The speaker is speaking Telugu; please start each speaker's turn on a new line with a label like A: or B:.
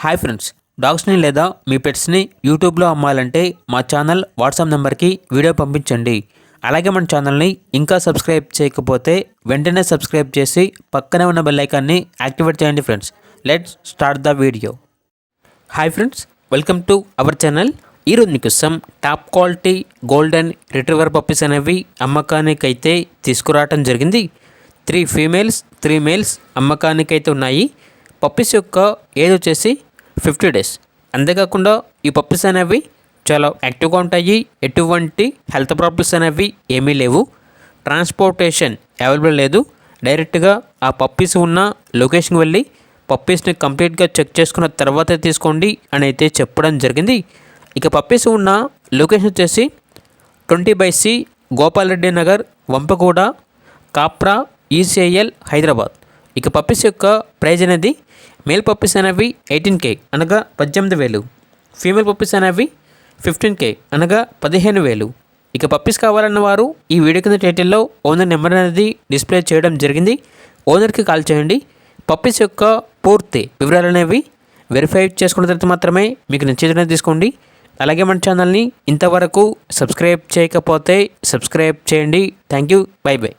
A: హాయ్ ఫ్రెండ్స్, డాగ్స్ని లేదా మీ పెట్స్ని యూట్యూబ్లో అమ్మాలంటే మా ఛానల్ వాట్సాప్ నెంబర్కి వీడియో పంపించండి. అలాగే మన ఛానల్ని ఇంకా సబ్స్క్రైబ్ చేయకపోతే వెంటనే సబ్స్క్రైబ్ చేసి పక్కనే ఉన్న బెల్ ఐకాన్ని యాక్టివేట్ చేయండి friends. Let's start the video. Hi friends, welcome to our channel. ఈరోజు మీకోసం top quality golden retriever puppies అనేవి అమ్మకానికైతే తీసుకురావటం జరిగింది. 3 ఫీమేల్స్ 3 మేల్స్ అమ్మకానికైతే ఉన్నాయి. పప్పీస్ యొక్క ఏజ్ వచ్చేసి 50 డేస్. అంతేకాకుండా ఈ పప్పీస్ అనేవి చాలా యాక్టివ్గా ఉంటాయి. ఎటువంటి హెల్త్ ప్రాబ్లమ్స్ అనేవి ఏమీ లేవు. ట్రాన్స్పోర్టేషన్ అవైలబుల్ లేదు. డైరెక్ట్గా ఆ పప్పీస్ ఉన్న లొకేషన్కి వెళ్ళి పప్పీస్ని కంప్లీట్గా చెక్ చేసుకున్న తర్వాత తీసుకోండి అని అయితే చెప్పడం జరిగింది. ఇక పప్పీస్ ఉన్న లొకేషన్ వచ్చేసి 20/C గోపాల్ రెడ్డి నగర్, వంపగూడ, కాప్రా, ఈసీఐఎల్, హైదరాబాద్. ఇక పప్పీస్ యొక్క ప్రైజ్ అనేది మేల్ పప్పీస్ అనేవి 18K అనగా 18,000. ఫీమేల్ పప్పీస్ అనేవి 15K అనగా 15,000. ఇక పప్పీస్ కావాలన్న వారు ఈ వీడియో కింద టైటిల్లో ఓనర్ నెంబర్ అనేది డిస్ప్లే చేయడం జరిగింది. ఓనర్కి కాల్ చేయండి. పప్పీస్ యొక్క పూర్తి వివరాలు అనేవి వెరిఫై చేసుకున్న తర్వాత మాత్రమే మీకు నచ్చేదనే తీసుకోండి. అలాగే మన ఛానల్ని ఇంతవరకు సబ్స్క్రైబ్ చేయకపోతే సబ్స్క్రైబ్ చేయండి. Thank you. By by.